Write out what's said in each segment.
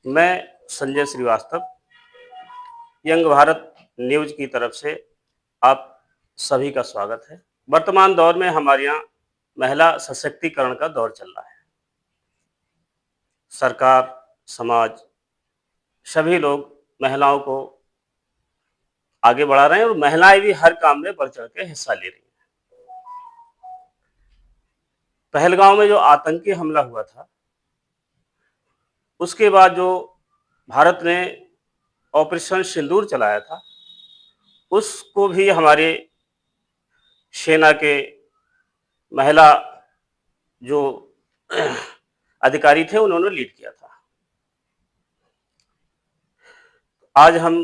मैं Sanjay Srivastava young Bharat news की तरफ से आप सभी का स्वागत है। वर्तमान दौर में हमारे यहाँ महिला सशक्तिकरण का दौर चल रहा है। सरकार, समाज, सभी लोग महिलाओं को आगे बढ़ा रहे हैं और महिलाएं भी हर काम में बढ़ चढ़ के हिस्सा ले रही हैं। पहलगांव में जो आतंकी हमला हुआ था, उसके बाद जो भारत ने ऑपरेशन सिंदूर चलाया था, उसको भी हमारे सेना के महिला जो अधिकारी थे उन्होंने लीड किया था। आज हम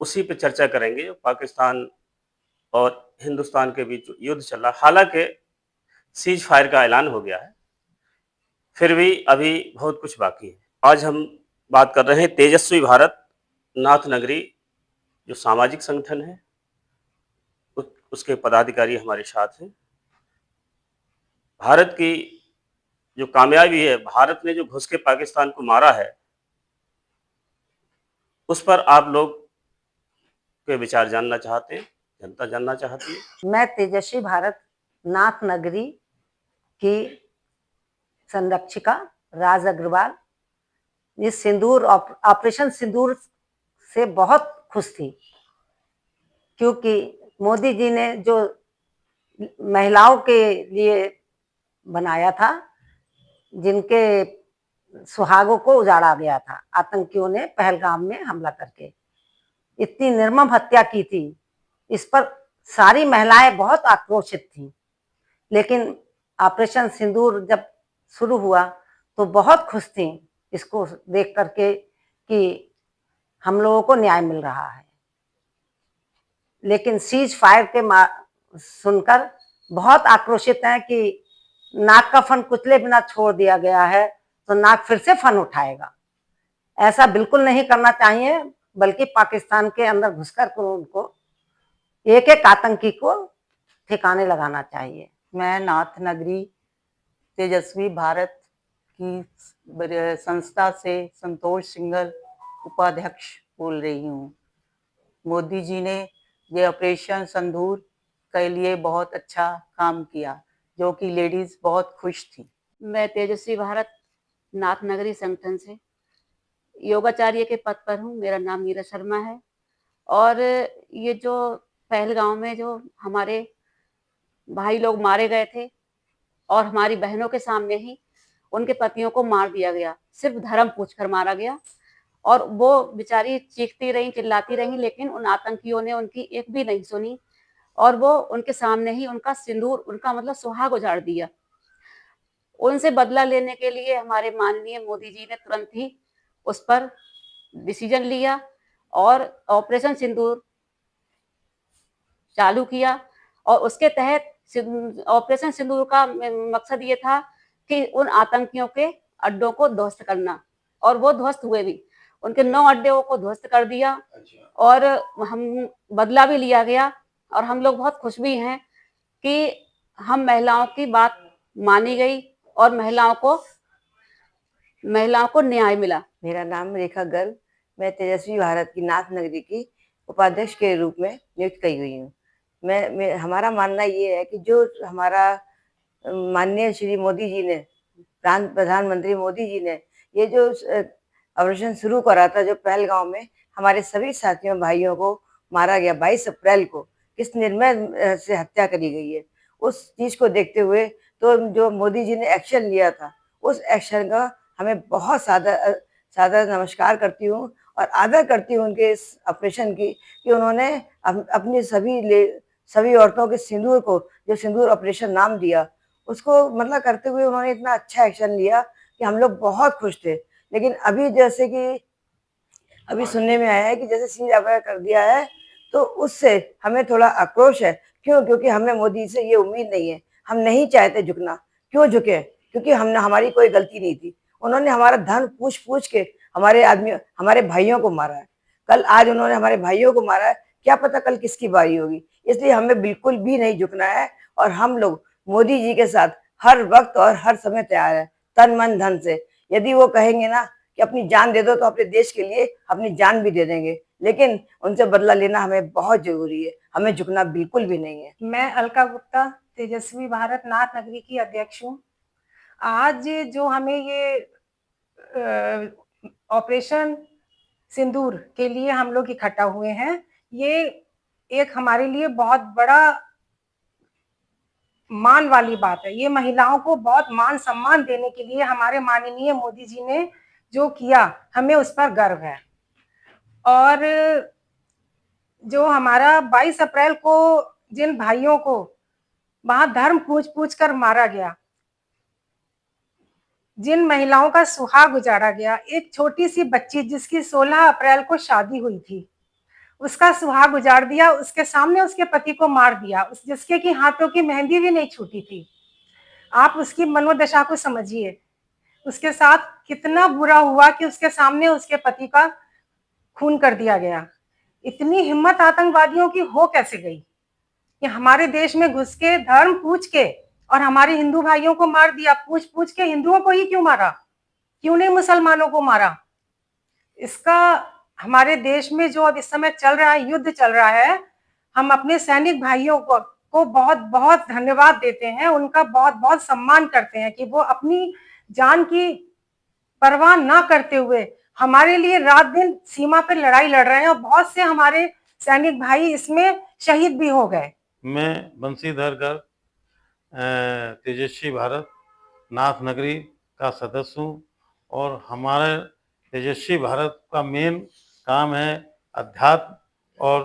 उसी पे चर्चा करेंगे जो पाकिस्तान और हिंदुस्तान के बीच युद्ध चल रहा है। हालांकि सीज फायर का ऐलान हो गया है, फिर भी अभी बहुत कुछ बाकी है। आज हम बात कर रहे हैं तेजस्वी भारत नाथ नगरी जो सामाजिक संगठन है, उसके पदाधिकारी हमारे साथ हैं। भारत की जो कामयाबी है, भारत ने जो घुस के पाकिस्तान को मारा है, उस पर आप लोग के विचार जानना चाहते हैं, जनता जानना चाहती है। मैं तेजस्वी भारत नाथ नगरी की संरक्षिका राज अग्रवाल इस सिंदूर ऑपरेशन सिंदूर से बहुत खुश थी, क्योंकि मोदी जी ने जो महिलाओं के लिए बनाया था, जिनके सुहागों को उजाड़ा गया था आतंकियों ने पहलगाम में हमला करके, इतनी निर्मम हत्या की थी। इस पर सारी महिलाएं बहुत आक्रोशित थी, लेकिन ऑपरेशन सिंदूर जब शुरू हुआ तो बहुत खुश थी इसको देख करके कि हम लोगों को न्याय मिल रहा है। लेकिन सीज फायर के सुनकर बहुत आक्रोशित हैं कि नाक का फन कुचले बिना छोड़ दिया गया है तो नाक फिर से फन उठाएगा। ऐसा बिल्कुल नहीं करना चाहिए, बल्कि पाकिस्तान के अंदर घुसकर उनको एक एक आतंकी को ठिकाने लगाना चाहिए। मैं नाथ नगरी तेजस्वी भारत की संस्था से संतोष सिंघल उपाध्यक्ष बोल रही हूँ। मोदी जी ने ये ऑपरेशन सिंदूर के लिए बहुत अच्छा काम किया, जो कि लेडीज बहुत खुश थी। मैं तेजस्वी भारत नाथ नगरी संगठन से योगाचार्य के पद पर हूँ। मेरा नाम नीरज शर्मा है। और ये जो पहलगांव में जो हमारे भाई लोग मारे गए थे और हमारी बहनों के सामने ही उनके पतियों को मार दिया गया, सिर्फ धर्म पूछकर मारा गया। और वो बेचारी चीखती रही, चिल्लाती रही, लेकिन उन आतंकियों ने उनकी एक भी नहीं सुनी और वो उनके सामने ही उनका सिंदूर, उनका मतलब सुहाग उजाड़ दिया। उनसे बदला लेने के लिए हमारे माननीय मोदी जी ने तुरंत ही उस पर डिसीजन लिया और ऑपरेशन सिंदूर चालू किया। और उसके तहत ऑपरेशन सिंदूर का मकसद ये था कि उन आतंकियों के अड्डों को ध्वस्त करना, और वो ध्वस्त हुए भी। उनके 9 अड्डों को ध्वस्त कर दिया और हम बदला भी लिया गया। और हम लोग बहुत खुश भी हैं कि हम महिलाओं की बात मानी गई और महिलाओं को न्याय मिला। मेरा नाम रेखा गर्ग, मैं तेजस्वी भारत की नाथ नगरी की उपाध्यक्ष के रूप में नियुक्त की हुई हूँ। हमारा मानना ये है कि जो हमारा माननीय श्री मोदी जी ने, प्रधानमंत्री मोदी जी ने ये जो ऑपरेशन शुरू करा था, जो पहलगांव में हमारे सभी साथियों भाइयों को मारा गया 22 अप्रैल को, किस निर्मम से हत्या करी गई है, उस चीज को देखते हुए तो जो मोदी जी ने एक्शन लिया था, उस एक्शन का हमें बहुत सादा नमस्कार करती हूँ और आदर करती हूँ उनके इस ऑपरेशन की, कि उन्होंने अपनी सभी औरतों के सिंदूर को, जो सिंदूर ऑपरेशन नाम दिया, उसको मतलब करते हुए उन्होंने इतना अच्छा एक्शन लिया कि हम लोग बहुत खुश थे। लेकिन अभी जैसे कि अभी सुनने में आया है कि जैसे सीज फायर कर दिया है, तो उससे हमें थोड़ा आक्रोश है। क्यों? क्योंकि हमें मोदी से ये उम्मीद नहीं है, हम नहीं चाहते झुकना। क्यों झुके? क्योंकि हमारी कोई गलती नहीं थी। उन्होंने हमारा धन पूछ पूछ के हमारे भाइयों को मारा है। कल आज उन्होंने हमारे भाइयों को मारा है, क्या पता कल किसकी बारी होगी। इसलिए हमें बिल्कुल भी नहीं झुकना है और हम लोग मोदी जी के साथ हर वक्त और हर समय तैयार है, तन मन धन से। यदि वो कहेंगे ना कि अपनी जान दे दो तो अपने देश के लिए अपनी जान भी दे देंगे, लेकिन उनसे बदला लेना हमें बहुत जरूरी है, हमें झुकना बिल्कुल भी नहीं है। मैं अलका गुप्ता, तेजस्वी भारत नाथ नगरी की अध्यक्ष हूँ। आज जो हमें ये ऑपरेशन सिंदूर के लिए हम लोग इकट्ठा हुए हैं, ये एक हमारे लिए बहुत बड़ा मान वाली बात है। ये महिलाओं को बहुत मान सम्मान देने के लिए हमारे माननीय मोदी जी ने जो किया, हमें उस पर गर्व है। और जो हमारा 22 अप्रैल को जिन भाइयों को वहां धर्म पूछ कर मारा गया, जिन महिलाओं का सुहाग उजाड़ा गया, एक छोटी सी बच्ची जिसकी 16 अप्रैल को शादी हुई थी, उसका सुहाग उजाड़ दिया, उसके सामने उसके पति को मार दिया, उस जिसके की हाथों की मेहंदी भी नहीं छूटी थी। आप उसकी मनोदशा को समझिए, उसके साथ कितना बुरा हुआ कि उसके सामने उसके पति का खून कर दिया गया। इतनी हिम्मत आतंकवादियों की हो कैसे गई कि हमारे देश में घुस के धर्म पूछ के और हमारे हिंदू भाइयों को मार दिया। पूछ के हिंदुओं को ही क्यों मारा, क्यों नहीं मुसलमानों को मारा? इसका हमारे देश में जो अब इस समय चल रहा है, युद्ध चल रहा है, हम अपने सैनिक भाइयों को बहुत बहुत धन्यवाद देते हैं, उनका बहुत बहुत सम्मान करते हैं कि वो अपनी जान की परवाह ना करते हुए हमारे लिए रात दिन सीमा पर लड़ाई लड़ रहे हैं, और बहुत से हमारे सैनिक भाई इसमें शहीद भी हो गए। मैं बंशीधर गर्ग तेजस्वी भारत नाथ नगरी का सदस्य हूँ, और हमारे तेजस्वी भारत का मेन काम है अध्यात्म और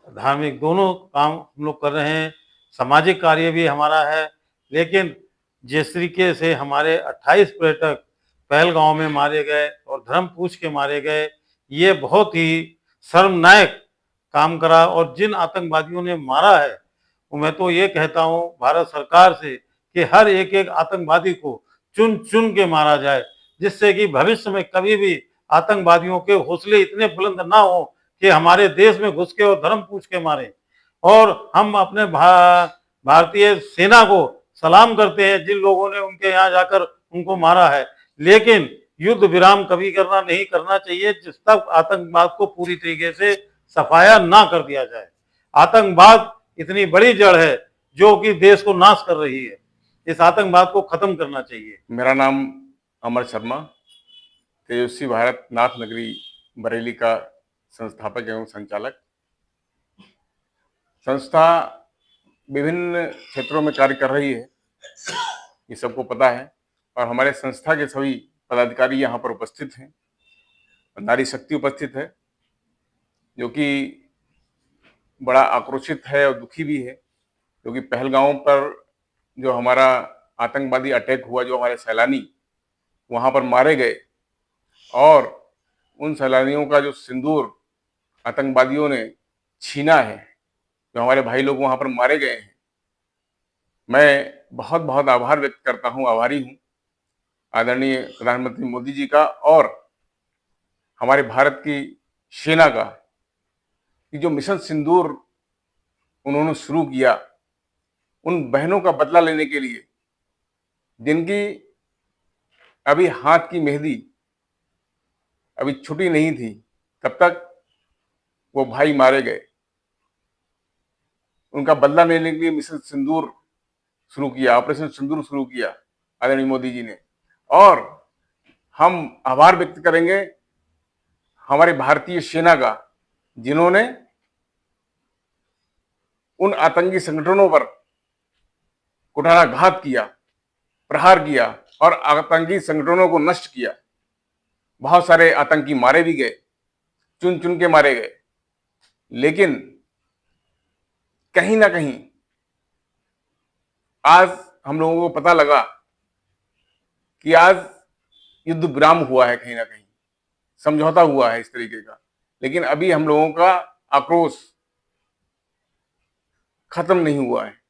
धार्मिक दोनों काम हम लोग कर रहे हैं। सामाजिक कार्य भी हमारा है, लेकिन जिस तरीके से हमारे 28 पर्यटक पहलगांव में मारे गए और धर्म पूछ के मारे गए, ये बहुत ही शर्मनाक काम करा। और जिन आतंकवादियों ने मारा है, मैं तो ये कहता हूँ भारत सरकार से कि हर एक आतंकवादी को चुन चुन के मारा जाए, जिससे कि भविष्य में कभी भी आतंकवादियों के हौसले इतने बुलंद ना हो कि हमारे देश में घुस के और धर्म पूछ के मारे। और हम अपने भारतीय सेना को सलाम करते हैं जिन लोगों ने उनके यहाँ जाकर उनको मारा है, लेकिन युद्ध विराम कभी नहीं करना चाहिए जिस तक आतंकवाद को पूरी तरीके से सफाया ना कर दिया जाए। आतंकवाद इतनी बड़ी जड़ है जो कि देश को नाश कर रही है, इस आतंकवाद को खत्म करना चाहिए। मेरा नाम अमर शर्मा, तेजस्वी भारत नाथ नगरी बरेली का संस्थापक एवं संचालक। संस्था विभिन्न क्षेत्रों में कार्य कर रही है, ये सबको पता है, और हमारे संस्था के सभी पदाधिकारी यहाँ पर उपस्थित हैं। नारी शक्ति उपस्थित है, जो कि बड़ा आक्रोशित है और दुखी भी है, क्योंकि पहलगांव पर जो हमारा आतंकवादी अटैक हुआ, जो हमारे सैलानी वहाँ पर मारे गए, और उन सैलानियों का जो सिंदूर आतंकवादियों ने छीना है, जो हमारे भाई लोग वहाँ पर मारे गए हैं, मैं बहुत बहुत आभार व्यक्त करता हूँ, आभारी हूँ आदरणीय प्रधानमंत्री मोदी जी का और हमारे भारत की सेना का, कि जो मिशन सिंदूर उन्होंने शुरू किया, उन बहनों का बदला लेने के लिए जिनकी अभी हाथ की मेहंदी अभी छुटी नहीं थी, तब तक वो भाई मारे गए। उनका बदला लेने के लिए मिशन सिंदूर शुरू किया, ऑपरेशन सिंदूर शुरू किया आदरणीय मोदी जी ने। और हम आभार व्यक्त करेंगे हमारे भारतीय सेना का, जिन्होंने उन आतंकी संगठनों पर कुठाराघात किया, प्रहार किया और आतंकी संगठनों को नष्ट किया। बहुत सारे आतंकी मारे भी गए, चुन चुन के मारे गए, लेकिन कहीं ना कहीं आज हम लोगों को पता लगा कि आज युद्ध विराम हुआ है, कहीं ना कहीं समझौता हुआ है इस तरीके का, लेकिन अभी हम लोगों का आक्रोश खत्म नहीं हुआ है।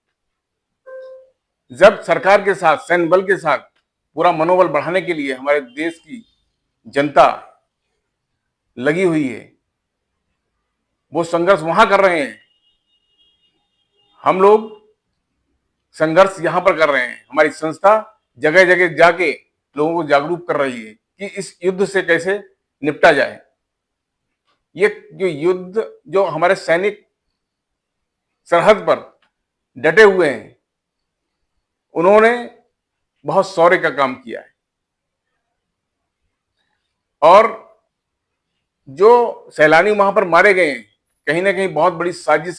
जब सरकार के साथ, सैन्य बल के साथ पूरा मनोबल बढ़ाने के लिए हमारे देश की जनता लगी हुई है, वो संघर्ष वहां कर रहे हैं, हम लोग संघर्ष यहां पर कर रहे हैं। हमारी संस्था जगह जगह जाके लोगों को जागरूक कर रही है कि इस युद्ध से कैसे निपटा जाए। ये जो युद्ध, जो हमारे सैनिक सरहद पर डटे हुए हैं, उन्होंने बहुत शौर्य का काम किया है। और जो सैलानी वहां पर मारे गए हैं, कहीं ना कहीं बहुत बड़ी साजिश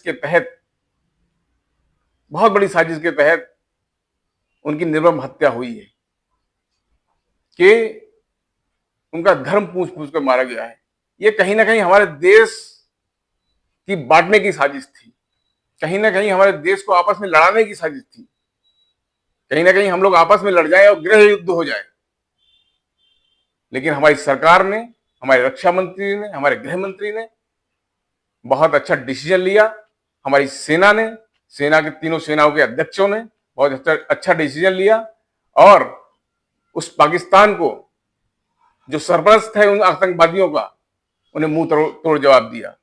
के तहत उनकी निर्मम हत्या हुई है कि उनका धर्म पूछ पूछ कर मारा गया है। ये कहीं ना कहीं हमारे देश की बांटने की साजिश थी, कहीं ना कहीं हमारे देश को आपस में लड़ाने की साजिश थी, कहीं ना कहीं हम लोग आपस में लड़ जाए और गृह युद्ध हो जाए। लेकिन हमारी सरकार ने, हमारे रक्षा मंत्री ने, हमारे गृह मंत्री ने बहुत अच्छा डिसीजन लिया। हमारी सेना ने, सेना के तीनों सेनाओं के अध्यक्षों ने बहुत अच्छा डिसीजन लिया और उस पाकिस्तान को, जो सरपरस्त है उन आतंकवादियों का, उन्हें मुंह तोड़ जवाब दिया।